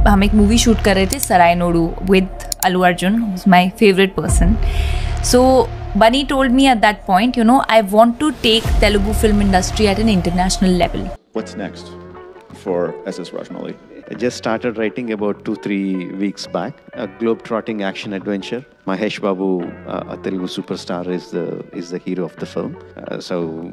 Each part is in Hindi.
हम एक मूवी शूट कर रहे थे Sarainodu with Allu Arjun, who's my favorite person. So Bunny told me at that point, you know, I want to take Telugu film industry at an international level. What's next for SS Rajmouli? I just started writing about 2-3 weeks back. A globe-trotting action adventure. Mahesh Babu, a Telugu superstar, is the hero of the film. So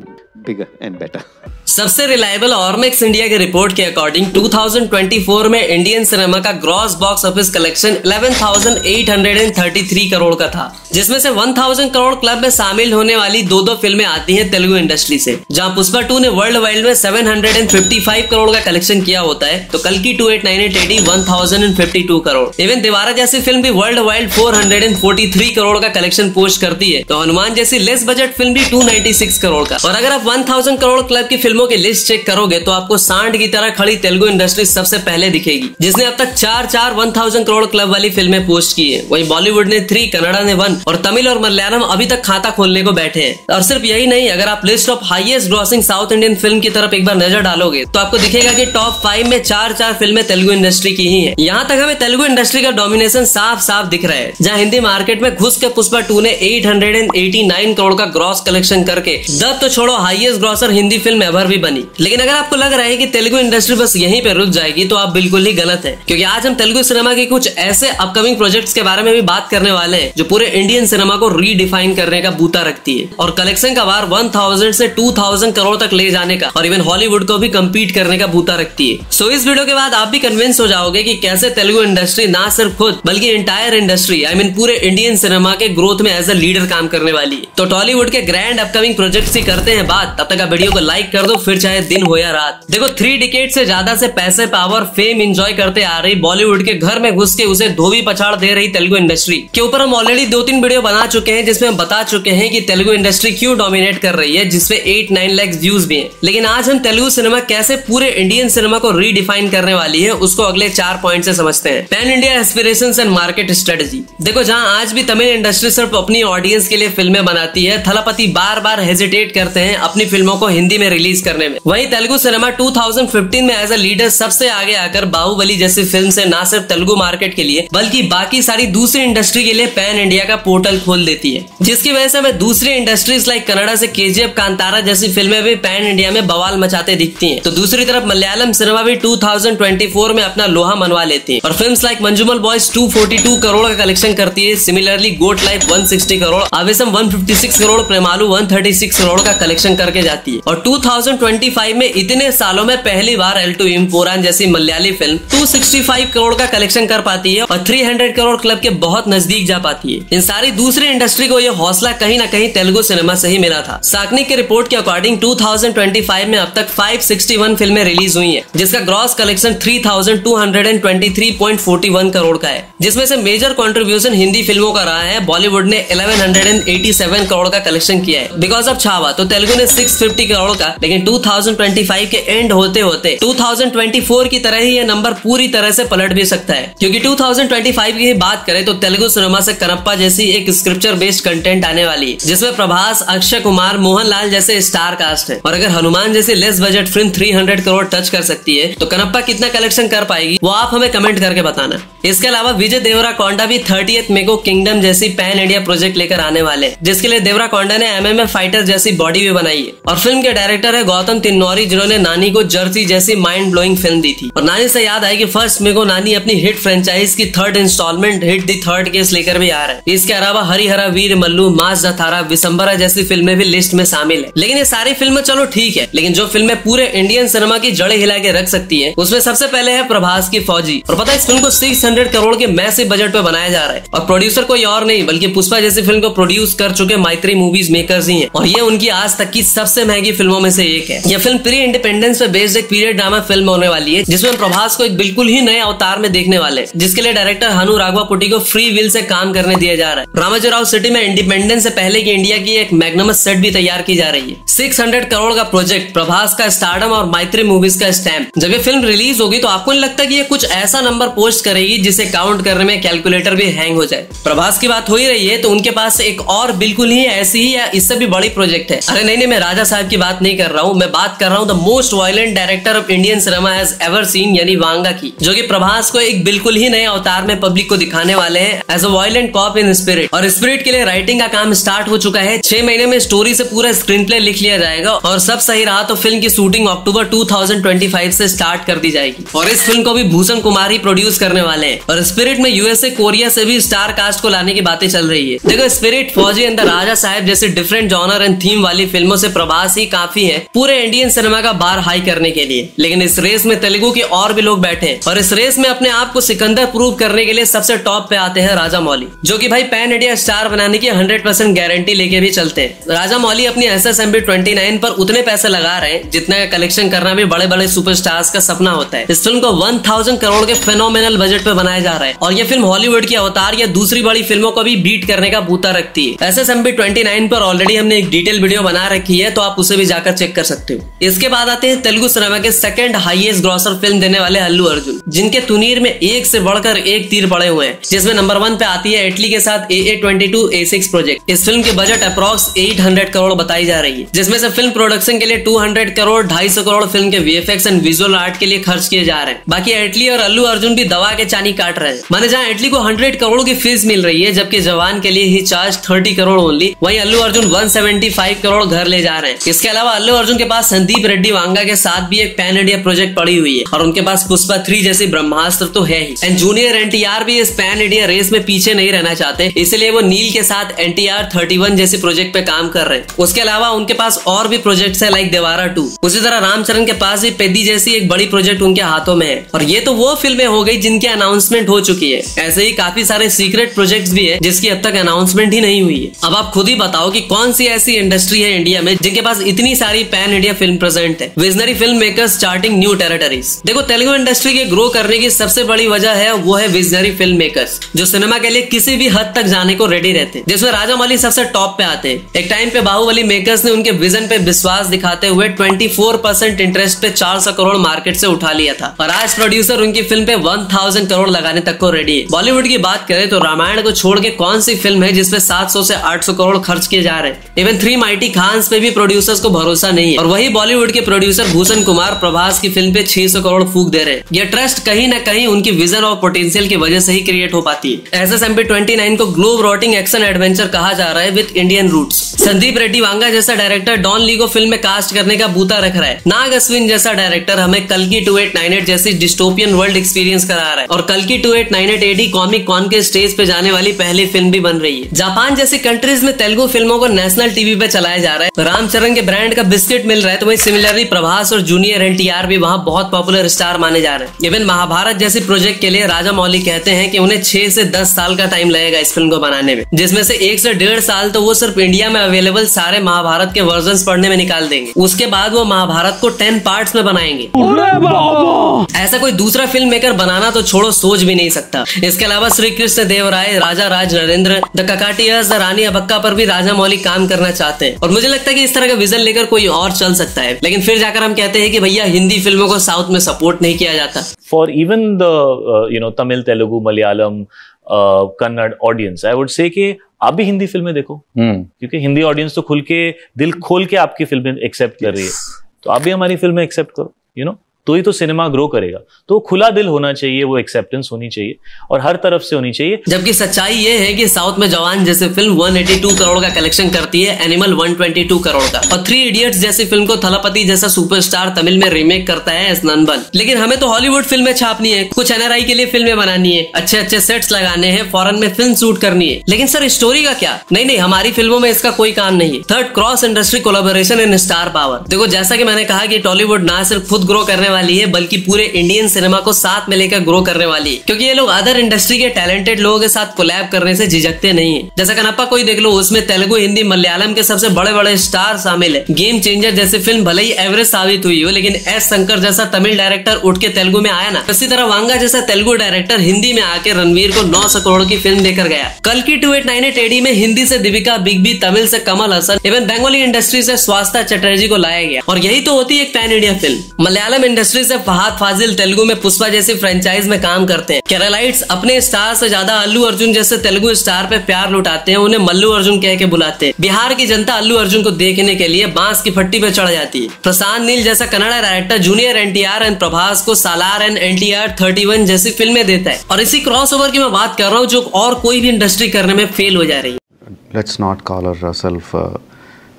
bigger and better. सबसे रिलायबल ऑर्मेक्स इंडिया के रिपोर्ट के अकॉर्डिंग 2024 में इंडियन सिनेमा का gross box office collection 11,833 crore का था, जिसमें से 1,000 करोड़ क्लब में शामिल होने वाली दो फिल्में आती हैं तेलुगु इंडस्ट्री से। जहां पुष्पा 2 ने वर्ल्ड वाइड में 755 करोड़ का कलेक्शन किया होता है, तो कल की 2898 AD 1052 करोड़। इवन दीवारा जैसी फिल्म भी वर्ल्ड वाइड 443 करोड़ का कलेक्शन पोस्ट करती है, तो हनुमान जैसी लेस बजट फिल्म भी 296 करोड़ का। और अगर आप 1000 करोड़ क्लब की फिल्मों की लिस्ट चेक करोगे तो आपको सांड की तरह खड़ी तेलुगु इंडस्ट्री सबसे पहले दिखेगी, जिसने अब तक 1000 करोड़ क्लब वाली फिल्में पोस्ट की है। वहीं बॉलीवुड ने 3, कन्नड़ा ने 1 और तमिल और मलयालम अभी तक खाता खोलने को बैठे हैं। और सिर्फ यही नहीं, अगर आप list of highest grossing south Indian film की तरफ एक बार नजर डालोगे तो आपको दिखेगा कि टॉप 5 में 4 फिल्में तेलुगु इंडस्ट्री की ही है। यहाँ तक हमें तेलुगु इंडस्ट्री का डोमिनेशन साफ साफ दिख रहा है, जहाँ हिंदी मार्केट में घुस के पुष्पा 2 ने 889 करोड़ का ग्रॉस कलेक्शन करके दब तो छोड़ो highest grocer Hindi film ever भी बनी। लेकिन अगर आपको लग रहा है कि तेलुगु इंडस्ट्री बस यहीं पे रुक जाएगी तो आप बिल्कुल ही गलत है, क्योंकि आज हम तेलुगु सिनेमा के कुछ ऐसे अपकमिंग प्रोजेक्ट्स के बारे में भी बात करने वाले हैं जो पूरे इंडियन सिनेमा को रीडिफाइन करने का बूता रखती है और कलेक्शन का वार 1000 से 2000 करोड़ तक ले जाने का और इवन हॉलीवुड को भी कम्पीट करने का बूता रखती है। सो इस वीडियो के बाद आप भी कन्विंस हो जाओगे कि कैसे तेलुगु इंडस्ट्री ना सिर्फ खुद बल्कि एंटायर इंडस्ट्री आई मीन पूरे इंडियन सिनेमा के ग्रोथ में एज अ लीडर काम करने वाली है। तो टॉलीवुड के ग्रैंड अपकमिंग प्रोजेक्ट्स की करते हैं बात। तब तक आप वीडियो को लाइक कर दो, फिर चाहे दिन हो या रात। देखो 3 डिकेड से ज्यादा से पैसे, पावर, फेम एंजॉय करते आ रही बॉलीवुड के घर में घुस के उसे धोबी पछाड़ दे रही तेलुगु इंडस्ट्री के ऊपर हम ऑलरेडी 2-3 वीडियो बना चुके हैं, जिसमें हम बता चुके हैं कि तेलुगु इंडस्ट्री क्यों डोमिनेट कर रही है, जिसपे 8-9 लाख व्यूज भी हैं। लेकिन आज हम तेलुगु सिनेमा कैसे पूरे इंडियन सिनेमा को रीडिफाइन करने वाली है उसको अगले 4 पॉइंट से समझते हैं। Pan India aspirations and market strategy. देखो जहां आज भी तमिल इंडस्ट्री सिर्फ अपनी ऑडियंस के लिए फिल्में बनाती है, थलापति बार बार हेजिटेट करते हैं अपनी फिल्मों को हिंदी में रिलीज करने में। वहीं तेलुगु सिनेमा 2015 में एज अ लीडर सबसे आगे आकर बाहुबली जैसी फिल्म से ना सिर्फ तेलुगु मार्केट के लिए बल्कि बाकी सारी दूसरी इंडस्ट्री के लिए पैन इंडिया का पोर्टल खोल देती है, जिसकी वजह से हमें दूसरी इंडस्ट्रीज लाइक कन्नड़ा से KGF, कांतारा जैसी फिल्में भी पैन इंडिया में बवाल मचाते दिखती हैं। तो दूसरी तरफ मलयालम सिनेमा भी 2024 में अपना लोहा मनवा लेती है और films like Manjummel boys 242 crore का कलेक्शन करती है। सिमिलरली गोट लाइफ 160 करोड़, आवेशम 156 करोड़, प्रेमालू 136 करोड़ का कलेक्शन करके जाती है। और 2025 में इतने सालों में पहली बार L2 इम्पोरान जैसी मलयाली फिल्म 265 करोड़ का कलेक्शन कर पाती है और 300 करोड़ क्लब के बहुत नजदीक जा पाती है। इन सारी दूसरी इंडस्ट्री को यह हौसला कहीं ना कहीं तेलुगु सिनेमा से ही मिला था। साकनिक के रिपोर्ट के अकॉर्डिंग 2025 में अब तक 561 फिल्में रिलीज हुई हैं, जिसका ग्रॉस कलेक्शन 3223.41 करोड़ का है, जिसमें से मेजर कंट्रीब्यूशन हिंदी फिल्मों का रहा है। बॉलीवुड ने 1187 करोड़ का कलेक्शन किया है बिकॉज ऑफ छावा, तो तेलुगु ने 650 करोड़ का। लेकिन 2025 के एंड होते होते 2024 की तरह ही ये नंबर पूरी तरह से पलट भी सकता है, क्योंकि 2025 की बात करें तो तेलुगु सिनेमा से कनप्पा जैसी एक स्क्रिप्चर बेस्ड कंटेंट आने वाली है, जिसमें प्रभास, अक्षय कुमार, मोहनलाल जैसे स्टार कास्ट है। और अगर हनुमान जैसी less budget film 300 crore touch कर सकती है तो कनप्पा कितना कलेक्शन कर पाएगी वो आप हमें कमेंट करके बताना। इसके अलावा विजय देवराकोंडा भी 30th मेगो किंगडम जैसी पैन इंडिया प्रोजेक्ट लेकर आने वाले हैं, जिसके लिए देवराकोंडा ने MMA फाइटर जैसी बॉडी भी बनाई है। और फिल्म के डायरेक्टर है गौतम तिन्नौरी, जिन्होंने नानी को जर्सी जैसी माइंड ब्लोइंग फिल्म दी थी। और नानी से याद आया कि फर्स्ट मेगो नानी अपनी हिट फ्रेंचाइज की 3rd instalment hit the third case लेकर भी आ रहा है। इसके अलावा हरिहरा वीर मल्लू, मास जथारा, विसंबरा जैसी फिल्में भी लिस्ट में शामिल है। लेकिन ये सारी फिल्में चलो ठीक है, लेकिन जो फिल्में पूरे इंडियन सिनेमा की जड़ें हिला के रख सकती है उसमें सबसे पहले है प्रभास की फौजी। और पता है इस फिल्म को 600 करोड़ के मैसिव बजट पे बनाया जा रहा है और प्रोड्यूसर कोई और नहीं बल्कि पुष्पा जैसी फिल्म को प्रोड्यूस कर चुके मैत्री मूवीज मेकर्स ही हैं। और ये उनकी आज तक की सबसे महंगी फिल्मों में से एक है। यह फिल्म प्री इंडिपेंडेंस पे बेस्ड एक पीरियड ड्रामा फिल्म होने वाली है, जिसमें प्रभास को एक बिल्कुल ही नए अवतार में देखने वाले, जिसके लिए डायरेक्टर हनु राघवापुटी को फ्री विल से काम करने दिया जा रहा है। रामाजोराव सिटी में इंडिपेंडेंस से पहले की इंडिया की एक मैग्नमस सेट भी तैयार की जा रही है। 600 करोड़ का प्रोजेक्ट, प्रभास का स्टारडम और मैत्री मूवीज का स्टैम्प। जब ये फिल्म रिलीज होगी तो आपको नहीं लगता कि ये कुछ ऐसा नंबर पोस्ट करेगी जिसे काउंट करने में कैलकुलेटर भी हैंग हो जाए? प्रभास की बात हो ही रही है तो उनके पास एक और बिल्कुल ही ऐसी ही या इससे भी बड़ी प्रोजेक्ट है। अरे नहीं, मैं राजा साहब की बात नहीं कर रहा हूँ, मैं बात कर रहा हूँ the most violent director of Indian cinema has ever seen, यानी वांगा की, जो कि प्रभास को एक बिल्कुल ही नए अवतार में पब्लिक को दिखाने वाले हैं as a violent cop in Spirit. और स्पिरिट के लिए राइटिंग का काम स्टार्ट हो चुका है। 6 महीने में स्टोरी से पूरा स्क्रीन प्ले लिख लिया जाएगा और सब सही रहा तो फिल्म की शूटिंग अक्टूबर 2025 से स्टार्ट कर दी जाएगी। और इस फिल्म को भी भूषण कुमार ही प्रोड्यूस करने वाले हैं। और स्पिरिट में यूएसए, कोरिया से भी स्टार कास्ट को लाने की बातें चल रही है। देखो, स्पिरिट, फौजी एंड द राजा साहब जैसे डिफरेंट जॉनर एंड थीम वाली फिल्मों से प्रभास ही काफी है पूरे इंडियन सिनेमा का बार हाई करने के लिए। लेकिन इस रेस में तेलुगु के और भी लोग बैठे हैं और इस रेस में अपने आप को सिकंदर प्रूव करने के लिए सबसे टॉप पे आते हैं राजा मौली, जो कि भाई पैन इंडिया स्टार बनाने की 100% गारंटी लेके भी चलते हैं। राजा मौली अपनी SSMB 29 पर उतने पैसे लगा रहे हैं जितना का कलेक्शन करना भी बड़े बड़े सुपरस्टार्स का सपना होता है। इस फिल्म को 1000 करोड़ के फेनोमेनल बजट पे बनाया जा रहा है और ये फिल्म हॉलीवुड की अवतार या दूसरी बड़ी फिल्मों को भी बीट करने का बूता रखती है। SSMB 29 पर ऑलरेडी हमने एक डिटेल वीडियो बना रखी है, तो आप उसे भी जाकर चेक कर सकते हो। इसके बाद आते हैं तेलुगु सिनेमा के सेकंड हाईएस्ट ग्रॉसर फिल्म देने वाले अल्लू अर्जुन, जिनके तुनीर में एक से बढ़कर एक तीर पड़े हुए हैं, जिसमें नंबर 1 पे आती है इटली के साथ AA22A6 प्रोजेक्ट। इस फिल्म की बजट अप्रॉक्स 800 करोड़ बताई जा रही है, जिसमें से फिल्म प्रोडक्शन के लिए 200 करोड़, 250 करोड़ फिल्म के VFX एंड विजुअल आर्ट के लिए खर्च किए जा रहे हैं। बाकी इटली और अल्लू अर्जुन भी दवा के चानी काट रहे हैं। माने जहाँ इटली को 100 करोड़ की फीस मिल रही है, जबकि जवान के लिए ही चार्ज 30 करोड़ ओनली, वहीं अल्लू अर्जुन 175 करोड़ घर ले जा रहे हैं। इसके अलावा अल्लू अर्जुन के पास संदीप रेड्डी वांगा के साथ भी एक पैन इंडिया प्रोजेक्ट पड़ी हुई है और उनके पास पुष्पा 3 जैसी ब्रह्मास्त्र तो है ही। एंड जूनियर NTR भी इस पैन इंडिया रेस में पीछे नहीं रहना चाहते, इसलिए वो नील के साथ NTR 31 जैसे प्रोजेक्ट पे काम कर रहे हैं। उसके अलावा उनके पास और भी प्रोजेक्ट्स है लाइक देवारा 2। उसी तरह रामचरण के पास भी पेदी जैसी एक बड़ी प्रोजेक्ट उनके हाथों में है। और ये तो वो फिल्में हो गई जिनकी अनाउंसमेंट हो चुकी है। ऐसे ही काफी सारे सीक्रेट प्रोजेक्ट्स भी है जिसकी अब तक अनाउंसमेंट ही नहीं हुई है। अब आप खुद ही बताओ कि कौन सी ऐसी इंडस्ट्री है इंडिया में जिनके पास इतनी सारी पैन इंडिया फिल्म प्रेजेंट है। Visionary film makers starting new territories. देखो, तेलुगु इंडस्ट्री के ग्रो करने की सबसे बड़ी वजह है वो है विजनरी फिल्म मेकर्स, जो सिनेमा के लिए किसी भी हद तक जाने को रेडी रहते हैं, जिसमें राजा मौली सबसे टॉप पे आते हैं। एक टाइम पे बाहुबली मेकर्स ने उनके विजन पे विश्वास दिखाते हुए 24% इंटरेस्ट पे 400 करोड़ मार्केट से उठा लिया था और आज प्रोड्यूसर उनकी फिल्म पे 1000 करोड़ लगाने तक को रेडी है। बॉलीवुड की बात करें तो रामायण को छोड़ के कौन सी फिल्म है जिसपे 700 से 800 करोड़ खर्च किए जा रहे हैं। इवन 3 माइटी खान्स पे भी प्रोड्यूसर्स को भरोसा नहीं है और वही बॉलीवुड के प्रोड्यूसर भूषण कुमार प्रभास की फिल्म पे 600 करोड़ फूक दे रहे हैं। यह ट्रस्ट कहीं ना कहीं उनकी विजन और पोटेंशियल की वजह से ही क्रिएट हो पाती है। SSMB 29 को ग्लोब रॉटिंग एक्शन एडवेंचर कहा जा रहा है with Indian roots. Sandeep Reddy Vanga जैसा डायरेक्टर डॉन ली को फिल्म में कास्ट करने का बूता रख रहा है। नाग अश्विन जैसा डायरेक्टर हमें कल्कि 2898 जैसी डिस्टोपियन वर्ल्ड एक्सपीरियंस करा रहा है और कल्कि 2898 AD कॉमिक कॉन के स्टेज पे जाने वाली पहली फिल्म भी बन रही है। जापान जैसी कंट्रीज में तेलुगु फिल्मों को नेशनल टीवी पे चलाया जा रहा है। रामचरण के ब्रांड का बिस्किट मिल रहा है, तो वही सिमिलरली प्रभास और जूनियर NTR भी वहाँ बहुत पॉपुलर स्टार माने जा रहे हैं। इवन महाभारत जैसी प्रोजेक्ट के लिए राजा मौली कहते हैं कि उन्हें 6 से 10 साल का टाइम लगेगा इस फिल्म को बनाने में, जिसमें से 1 से 1.5 साल तो वो सिर्फ इंडिया में अवेलेबल सारे महाभारत के वर्जन्स पढ़ने में निकाल देंगे। उसके बाद वो महाभारत को 10 पार्ट्स में बनाएंगे। ऐसा कोई दूसरा फिल्म मेकर बनाना तो छोड़ो, सोच भी नहीं सकता। इसके अलावा श्री कृष्ण देव राय, राजा राज नरेंद्र, द ककाटियर्स, द रानी अबक्का पर भी राजा मौली काम करना चाहते हैं और मुझे लगता है कि इस तरह का विजन लेकर कोई और चल सकता है। लेकिन फिर जाकर हम कहते हैं कि भैया हिंदी फिल्मों को साउथ में सपोर्ट नहीं किया जाता। For even the Tamil, Telugu, Malayalam, Kannada audience, I would say कि आप भी हिंदी फिल्में देखो, क्योंकि हिंदी ऑडियंस तो खुल के, दिल खोल के आपकी फिल्में एक्सेप्ट कर रही है, तो आप भी हमारी फिल्में एक्सेप्ट करो, तो ही तो सिनेमा ग्रो करेगा। तो खुला दिल होना चाहिए, वो एक्सेप्टेंस होनी चाहिए और हर तरफ से होनी चाहिए। जबकि सच्चाई ये है कि साउथ में जवान जैसे फिल्म 182 करोड़ का कलेक्शन करती है, एनिमल 122 करोड़ का, और 3 इडियट्स जैसी फिल्म को थलापति जैसा सुपरस्टार तमिल में रीमेक करता है एस ननबन। लेकिन हमें तो हॉलीवुड फिल्में छापनी है, कुछ NRI के लिए फिल्में बनानी है, अच्छे अच्छे सेट्स लगाने हैं, फॉरेन में फिल्म शूट करनी है। लेकिन सर स्टोरी का क्या? नहीं, हमारी फिल्मों में इसका कोई काम नहीं है। Third, cross industry collaboration and star power. देखो, जैसा कि मैंने कहा कि टॉलीवुड ना सिर्फ खुद ग्रो करने वाली है बल्कि पूरे इंडियन सिनेमा को साथ में लेकर ग्रो करने वाली है, क्योंकि ये लोग अदर इंडस्ट्री के टैलेंटेड लोगों के साथ कोलैब करने से झिझकते नहीं है। जैसा कनप्पा कोई देख लो, उसमें तेलुगु, हिंदी, मलयालम के सबसे बड़े बड़े स्टार शामिल है। गेम चेंजर जैसी फिल्म भले ही एवरेज साबित हुई हो, लेकिन एस शंकर जैसा तमिल डायरेक्टर उठ के तेलुगु में आया ना। इसी तरह वांगा जैसा तेलुगु डायरेक्टर हिंदी में आके रणवीर को 900 करोड़ की फिल्म देकर गया। कल्कि 2898 AD में हिंदी से दीपिका बिग बी, तमिल से कमल हसन, इवन बंगाली इंडस्ट्री से स्वास्ता चटर्जी को लाया गया, और यही तो होती है एक pan India film. Malayalam industry से फहाद फाजिल तेलुगु में पुष्पा जैसी फ्रेंचाइज में काम करते हैं। केरलाइट्स अपने स्टार से ज्यादा अल्लू अर्जुन जैसे तेलुगु स्टार पे प्यार लुटाते हैं, उन्हें मल्लू अर्जुन कह के बुलाते हैं। बिहार की जनता अल्लू अर्जुन को देखने के लिए बांस की फट्टी पे चढ़ जाती है। प्रशांत नील जैसा Kannada director junior NTR and Prabhas को सालार एंड एनटीआर 31 जैसी फिल्में देता है, और इसी क्रॉसओवर की मैं बात कर रहा हूँ जो और कोई भी इंडस्ट्री करने में फेल हो जा रही है। Let's not call ourselves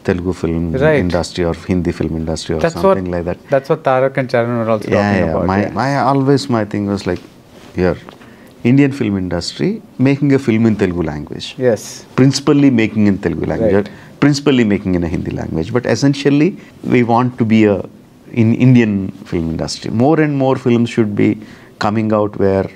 Telugu film industry or Hindi film industry or something like that. That's what Tarak and Charan were also talking about. My thing was like, here, Indian film industry making a film in Telugu language. Yes. Principally making in Telugu language. Right. Principally making in a Hindi language. But essentially, we want to be in Indian film industry. More and more films should be coming out where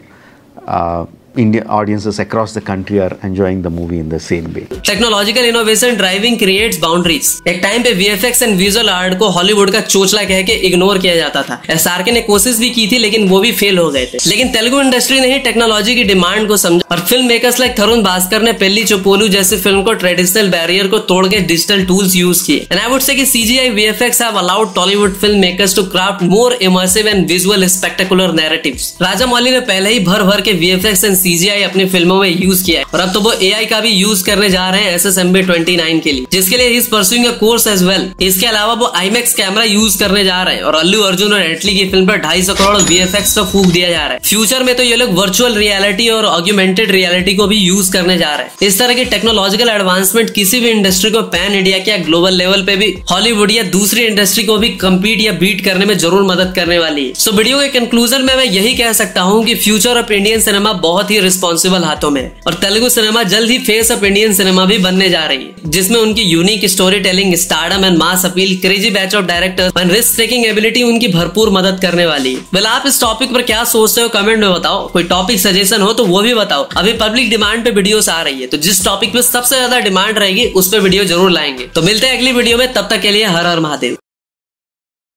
Indian audiences across the country are enjoying the movie in the same way. Technological innovation driving creates boundaries. एक टाइम पे वीएफएक्स एंड विजुअल आर्ट को हॉलीवुड का चोचला कह के इग्नोर किया जाता था। एसआरके ने कोशिश भी की थी लेकिन वो भी फेल हो गए थे। लेकिन तेलुगु इंडस्ट्री ने ही टेक्नोलॉजी की डिमांड को समझा और film makers like Tarun Bhaskar ने पेल्ली चोपोलू जैसी फिल्म को ट्रेडिशनल बैरियर को तोड़ के डिजिटल टूल्स यूज किए। एंड आई वुड से कि CGI VFX have allowed Tollywood film makers to craft more immersive and visual spectacular narratives. Rajamouli ने पहले ही भर भर के वीएफएक्स एंड सीजीआई अपनी फिल्मों में यूज किया है और अब तो वो एआई का भी यूज करने जा रहे हैं SSMB 29 के लिए, जिसके लिए he is pursuing a course as well. इसके अलावा वो IMAX कैमरा यूज करने जा रहे हैं और अल्लू अर्जुन और एटली की फिल्म पर 250 करोड़ VFX का फूंक दिया जा रहा है। फ्यूचर में तो ये लोग वर्चुअल रियलिटी और ऑग्यूमेंटेड रियलिटी को भी यूज करने जा रहे हैं। इस तरह की टेक्नोलॉजिकल एडवांसमेंट किसी भी इंडस्ट्री को पैन इंडिया या ग्लोबल लेवल पे भी हॉलीवुड या दूसरी इंडस्ट्री को भी कम्पीट या बीट करने में जरूर मदद करने वाली है। सो वीडियो के कंक्लूजन में मैं यही कह सकता हूँ कि फ्यूचर ऑफ इंडियन सिनेमा बहुत ही रिस्पॉन्सिबल हाथों में और तेलुगु सिनेमा जल्द ही फेस ऑफ इंडियन सिनेमा भी बनने जा रही है, जिसमें उनकी unique story telling, stardom and mass appeal, crazy batch of directors and risk taking ability उनकी भरपूर मदद करने वाली है। वेल, आप इस टॉपिक पर क्या सोचते हो कमेंट में बताओ। कोई टॉपिक सजेशन हो तो वो भी बताओ। अभी पब्लिक डिमांड पे वीडियोस आ रही है, तो जिस टॉपिक पे सबसे ज्यादा डिमांड रहेगी उस पर वीडियो जरूर लाएंगे। तो मिलते हैं अगली वीडियो में, तब तक के लिए हर हर महादेव।